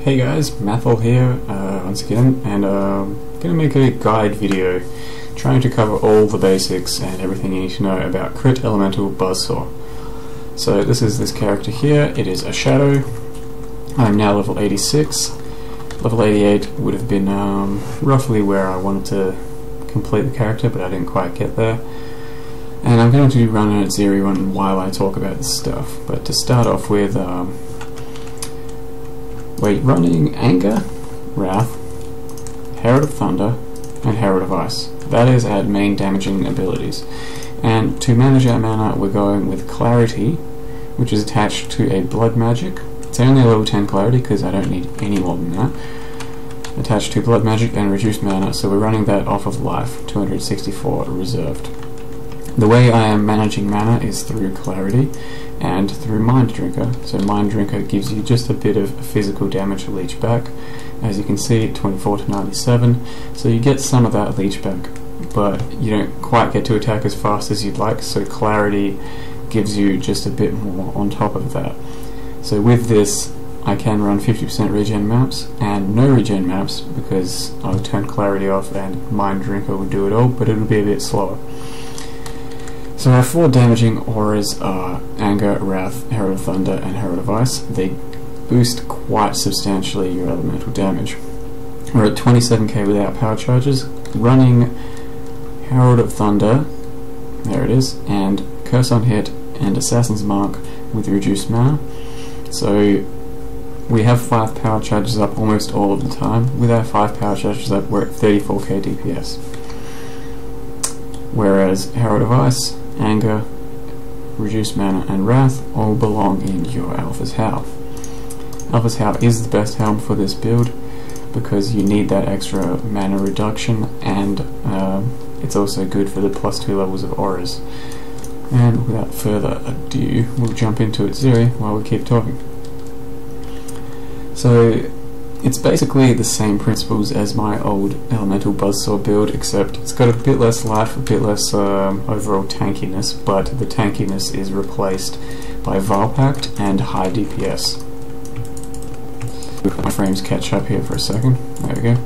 Hey guys, Mathol here once again, and I'm going to make a guide video trying to cover all the basics and everything you need to know about Crit Elemental Buzzsaw. So this is this character here. It is a shadow. I'm now level 86. Level 88 would have been roughly where I wanted to complete the character, but I didn't quite get there. And I'm going to run an Atziri one while I talk about this stuff. But to start off with, we're running Anger, Wrath, Herald of Thunder, and Herald of Ice. That is our main damaging abilities. And to manage our mana, we're going with Clarity, which is attached to a Blood Magic. It's only a level 10 Clarity because I don't need any more than that. Attached to Blood Magic and Reduced Mana, so we're running that off of Life, 264 reserved. The way I am managing mana is through Clarity and through Mind Drinker. So Mind Drinker gives you just a bit of physical damage leech back. As you can see, 24 to 97, so you get some of that leech back, but you don't quite get to attack as fast as you'd like, so Clarity gives you just a bit more on top of that. So with this, I can run 50% regen maps and no regen maps because I'll turn Clarity off and Mind Drinker will do it all, but it'll be a bit slower. So our four damaging auras are Anger, Wrath, Herald of Thunder, and Herald of Ice. They boost quite substantially your elemental damage. We're at 27k without power charges, running Herald of Thunder, there it is, and Curse on Hit and Assassin's Mark with reduced mana. So we have 5 power charges up almost all of the time. With our 5 power charges up, we're at 34k DPS. Whereas Herald of Ice, Anger, Reduced Mana, and Wrath all belong in your Alpha's Howl. Alpha's Howl is the best helm for this build because you need that extra mana reduction, and it's also good for the +2 levels of auras. And without further ado, we'll jump into Atziri while we keep talking. So it's basically the same principles as my old Elemental Buzzsaw build, except it's got a bit less life, a bit less overall tankiness, but the tankiness is replaced by Vile Pact and high DPS. My frames catch up here for a second. There we go.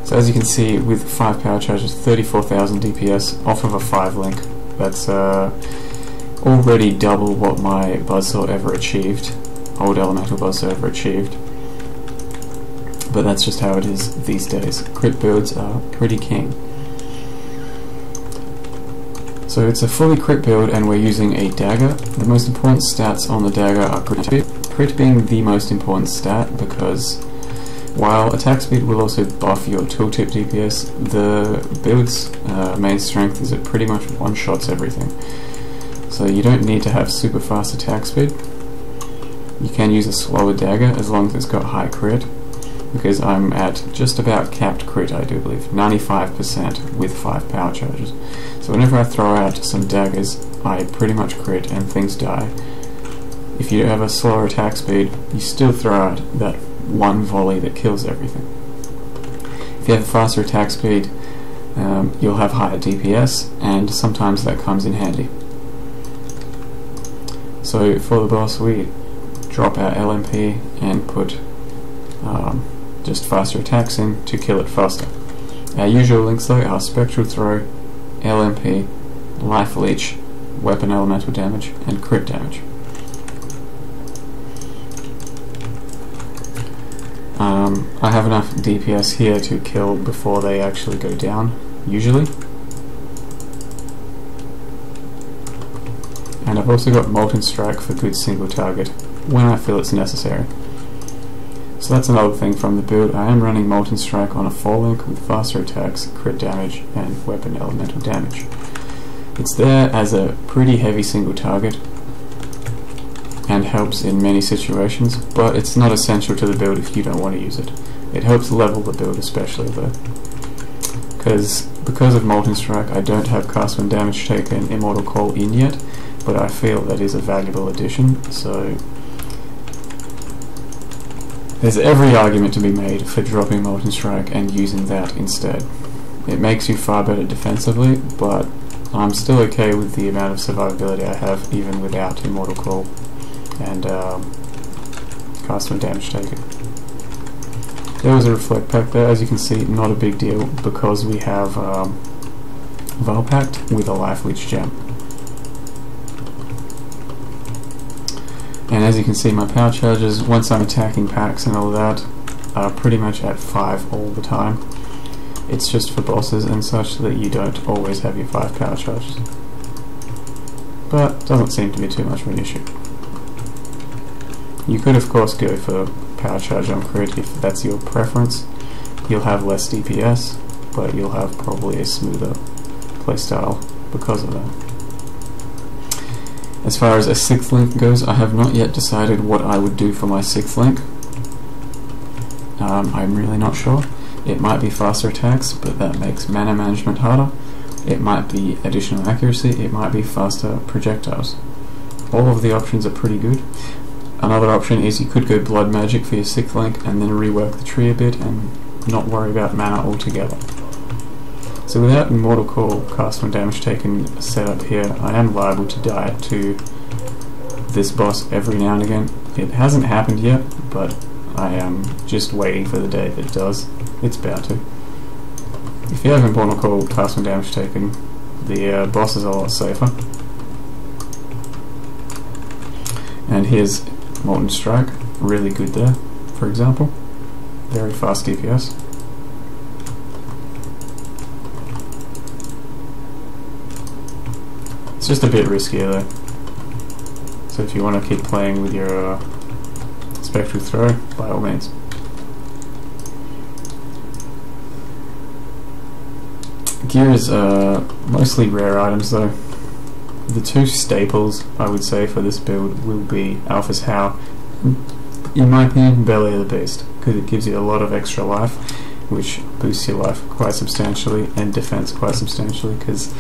So as you can see, with 5 power charges, 34,000 DPS off of a 5 link. That's already double what my Buzzsaw ever achieved. Old Elemental Buzzsaw ever achieved. But that's just how it is these days. Crit builds are pretty king. So it's a fully crit build and we're using a dagger. The most important stats on the dagger are crit being the most important stat, because while attack speed will also buff your tooltip DPS, the build's main strength is it pretty much one-shots everything. So you don't need to have super fast attack speed. You can use a slower dagger as long as it's got high crit, because I'm at just about capped crit, I do believe, 95% with 5 power charges. So whenever I throw out some daggers, I pretty much crit and things die. If you have a slower attack speed, you still throw out that one volley that kills everything. If you have a faster attack speed, you'll have higher DPS, and sometimes that comes in handy. So for the boss, we drop our LMP and put just faster attacks in to kill it faster. Our usual links though are Spectral Throw, LMP, Life Leech, Weapon Elemental Damage, and Crit Damage. I have enough DPS here to kill before they actually go down, usually. And I've also got Molten Strike for good single target when I feel it's necessary. So that's another thing from the build. I am running Molten Strike on a 4 link with faster attacks, crit damage, and weapon elemental damage. It's there as a pretty heavy single target and helps in many situations, but it's not essential to the build if you don't want to use it. It helps level the build especially though. Because of Molten Strike, I don't have cast when damage taken Immortal Call in yet, but I feel that is a valuable addition, so there's every argument to be made for dropping Molten Strike and using that instead. It makes you far better defensively, but I'm still okay with the amount of survivability I have even without Immortal Call. And cast when damage taken. There was a reflect pack there, as you can see, not a big deal because we have Vile Pact with a Life Leech gem. And as you can see, my power charges, once I'm attacking packs and all that, are pretty much at 5 all the time. It's just for bosses and such that you don't always have your 5 power charges. But doesn't seem to be too much of an issue. You could of course go for power charge on crit if that's your preference. You'll have less DPS, but you'll have probably a smoother playstyle because of that. As far as a 6th link goes, I have not yet decided what I would do for my 6th link. I'm really not sure. It might be faster attacks, but that makes mana management harder. It might be additional accuracy, it might be faster projectiles. All of the options are pretty good. Another option is you could go blood magic for your 6th link and then rework the tree a bit and not worry about mana altogether. So without Immortal Call cast when damage taken set up here, I am liable to die to this boss every now and again. It hasn't happened yet, but I am just waiting for the day that it does. It's bound to. If you have Immortal Call cast when damage taken, the boss is a lot safer. And here's Molten Strike, really good there, for example. Very fast DPS. It's just a bit riskier though. So if you want to keep playing with your Spectral Throw, by all means. Gear is mostly rare items though. The 2 staples I would say for this build will be Alpha's Howl, in my opinion, Belly of the Beast, because it gives you a lot of extra life, which boosts your life quite substantially, and defense quite substantially, because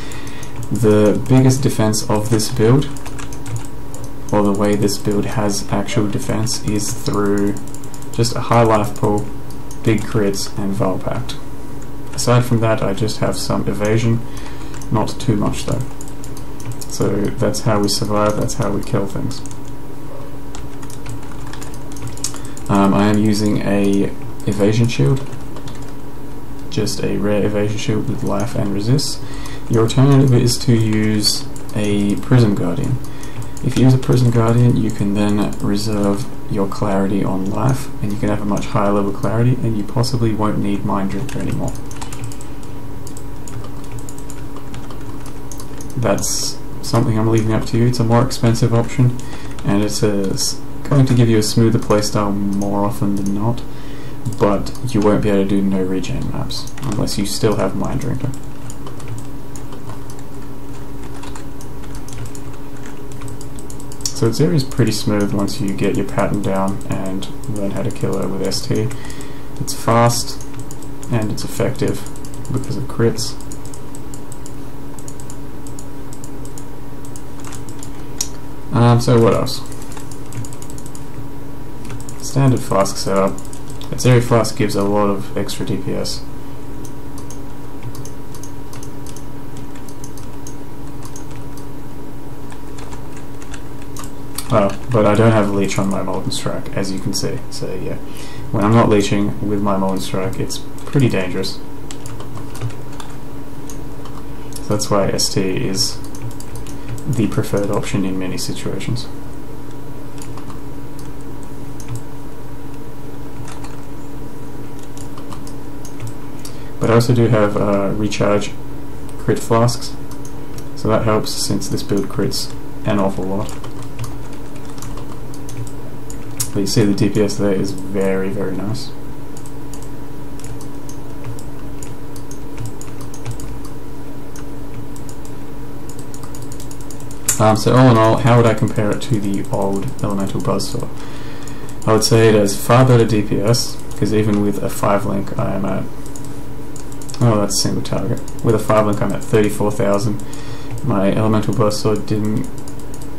the biggest defense of this build, or the way this build has actual defense, is through just a high life pool, big crits, and Vile Pact. Aside from that, I just have some evasion, not too much though. So that's how we survive, that's how we kill things. I am using a evasion shield, just a rare evasion shield with life and resist. Your alternative is to use a Prism Guardian. If you use a Prism Guardian, you can then reserve your clarity on life, and you can have a much higher level clarity, and you possibly won't need Mind Drinker anymore. That's something I'm leaving up to you. It's a more expensive option, and it's going to give you a smoother playstyle more often than not, but you won't be able to do no regen maps unless you still have Mind Drinker. So Atziri is pretty smooth once you get your pattern down and learn how to kill her with ST. It's fast and it's effective because of crits. So what else? Standard flask setup. Atziri flask gives a lot of extra DPS. But I don't have leech on my Molten Strike, as you can see. So yeah, when I'm not leeching with my Molten Strike, it's pretty dangerous. So that's why ST is the preferred option in many situations. But I also do have recharge crit flasks, so that helps since this build crits an awful lot. But you see the DPS there is very, very nice. So all in all, how would I compare it to the old Elemental Buzzsaw? I would say it has far better DPS, because even with a 5 link I am at, oh that's a single target, with a 5 link I'm at 34,000. My Elemental Buzzsaw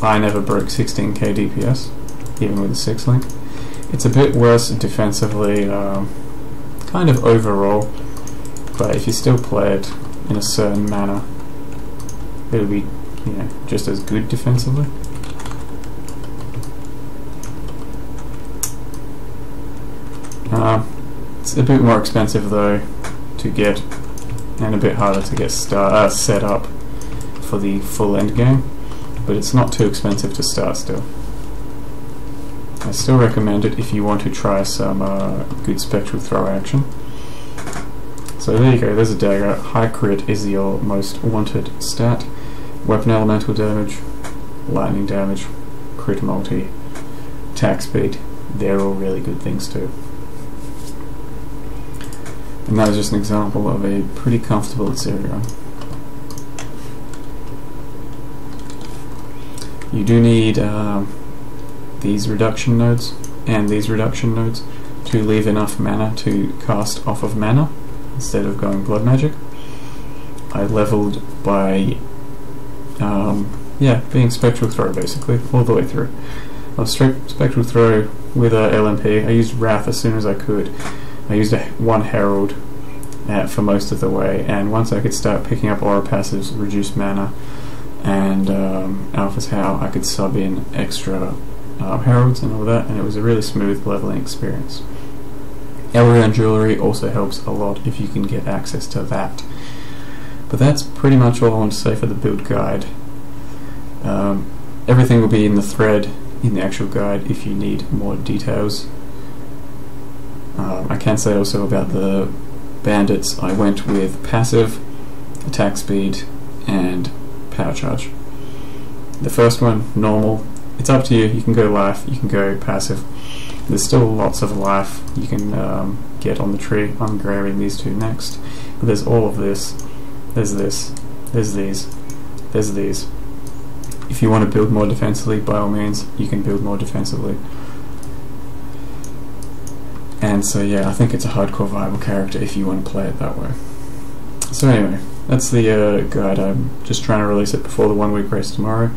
I never broke 16k DPS, even with a 6 link. It's a bit worse defensively, kind of overall, but if you still play it in a certain manner, it'll be, you know, just as good defensively. It's a bit more expensive though to get, and a bit harder to get set up for the full end game, but it's not too expensive to start still. I still recommend it if you want to try some good spectral throw action. So there you go, there's a dagger. High crit is your most wanted stat. Weapon elemental damage, lightning damage, crit multi, attack speed, they're all really good things too. And that is just an example of a pretty comfortable Atziri run. You do need these reduction nodes and these reduction nodes to leave enough mana to cast off of mana instead of going blood magic. I leveled by being spectral throw basically all the way through. I was spectral throw with LMP. I used Wrath as soon as I could. I used one Herald for most of the way, and once I could start picking up aura passives, reduce mana, and Alpha's How, I could sub in extra Heralds and all that, and it was a really smooth leveling experience. Elrian Jewelry also helps a lot if you can get access to that. But that's pretty much all I want to say for the build guide. Everything will be in the thread in the actual guide if you need more details. I can say also about the bandits, I went with passive, attack speed, and power charge. The first one, normal. It's up to you. You can go life, you can go passive. There's still lots of life you can get on the tree. I'm grabbing these two next. But there's all of this. There's this. There's these. There's these. If you want to build more defensively, by all means, you can build more defensively. And so yeah, I think it's a hardcore viable character if you want to play it that way. So anyway, that's the guide. I'm just trying to release it before the 1 week race tomorrow.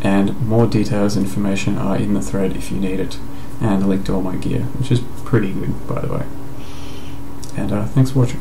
And more details and information are in the thread if you need it. And a link to all my gear, which is pretty good, by the way. And thanks for watching.